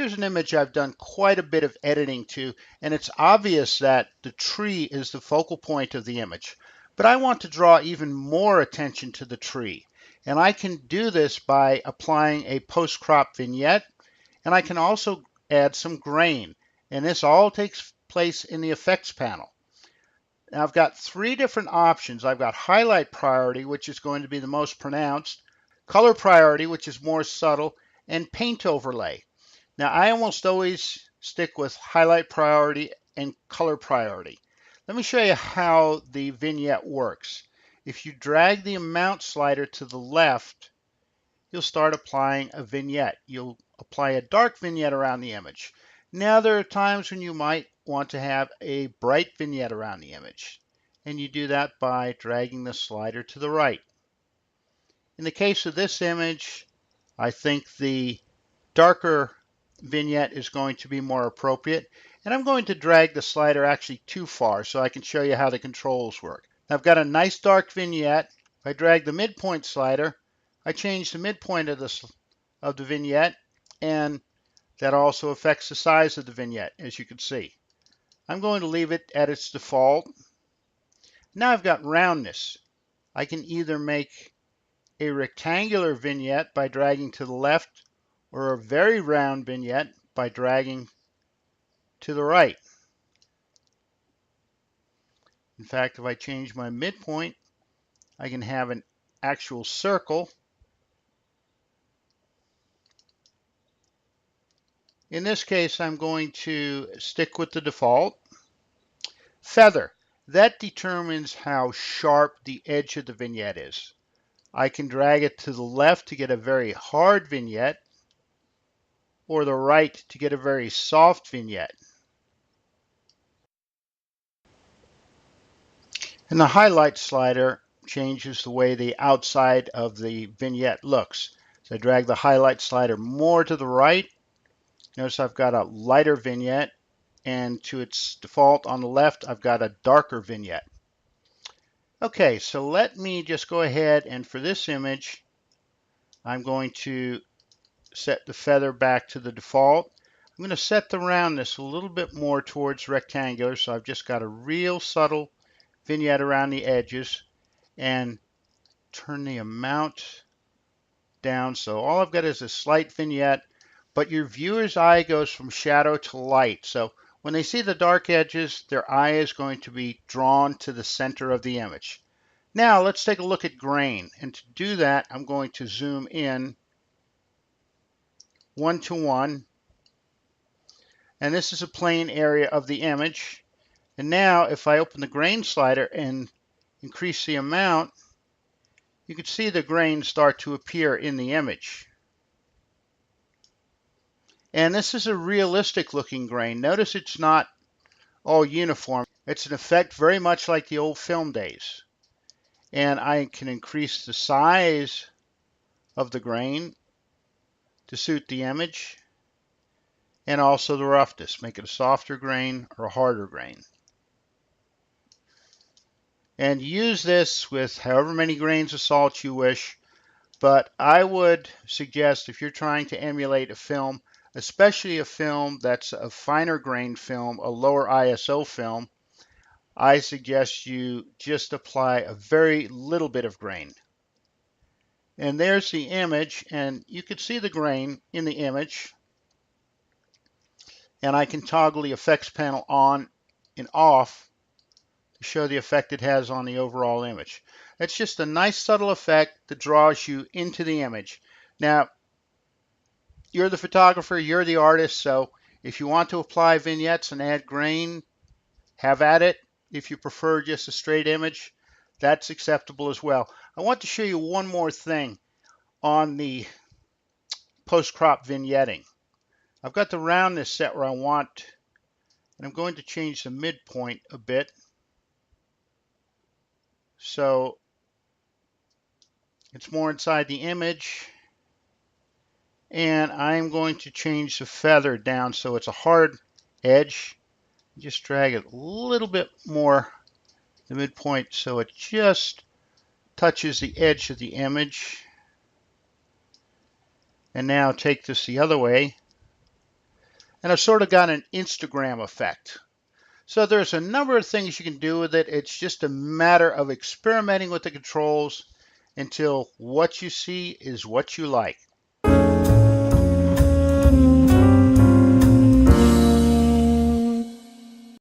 Here's an image I've done quite a bit of editing to, and it's obvious that the tree is the focal point of the image. But I want to draw even more attention to the tree. And I can do this by applying a post-crop vignette, and I can also add some grain. And this all takes place in the effects panel. Now I've got three different options. I've got highlight priority, which is going to be the most pronounced, color priority, which is more subtle, and paint overlay. Now I almost always stick with highlight priority and color priority. Let me show you how the vignette works. If you drag the amount slider to the left, you'll start applying a vignette. You'll apply a dark vignette around the image. Now there are times when you might want to have a bright vignette around the image, and you do that by dragging the slider to the right. In the case of this image, I think the darker vignette is going to be more appropriate, and I'm going to drag the slider actually too far so I can show you how the controls work. Now I've got a nice dark vignette. If I drag the midpoint slider, I change the midpoint of the vignette, and that also affects the size of the vignette, as you can see. I'm going to leave it at its default. Now I've got roundness. I can either make a rectangular vignette by dragging to the left, or a very round vignette by dragging to the right. In fact, if I change my midpoint, I can have an actual circle. In this case, I'm going to stick with the default. Feather. That determines how sharp the edge of the vignette is. I can drag it to the left to get a very hard vignette, or the right to get a very soft vignette. And the highlight slider changes the way the outside of the vignette looks. So I drag the highlight slider more to the right. Notice I've got a lighter vignette, and to its default on the left, I've got a darker vignette. Okay, so let me just go ahead, and for this image, I'm going to set the feather back to the default. I'm going to set the roundness a little bit more towards rectangular, so I've just got a real subtle vignette around the edges, and turn the amount down. So all I've got is a slight vignette, but your viewer's eye goes from shadow to light. So when they see the dark edges, their eye is going to be drawn to the center of the image. Now let's take a look at grain. And to do that, I'm going to zoom in 1:1. And this is a plain area of the image. And now if I open the grain slider and increase the amount, you can see the grains start to appear in the image. And this is a realistic looking grain. Notice it's not all uniform. It's an effect very much like the old film days. And I can increase the size of the grain to suit the image, and also the roughness. Make it a softer grain or a harder grain. And use this with however many grains of salt you wish. But I would suggest, if you're trying to emulate a film, especially a film that's a finer grain film, a lower ISO film, I suggest you just apply a very little bit of grain. And there's the image, and you can see the grain in the image. And I can toggle the effects panel on and off to show the effect it has on the overall image. It's just a nice subtle effect that draws you into the image. Now, you're the photographer, you're the artist, so if you want to apply vignettes and add grain, have at it. If you prefer just a straight image, that's acceptable as well. I want to show you one more thing on the post-crop vignetting. I've got the roundness set where I want, and I'm going to change the midpoint a bit. So it's more inside the image. And I'm going to change the feather down so it's a hard edge. Just drag it a little bit more, the midpoint, so it just touches the edge of the image. And now take this the other way. And I've sort of got an Instagram effect. So there's a number of things you can do with it. It's just a matter of experimenting with the controls until what you see is what you like.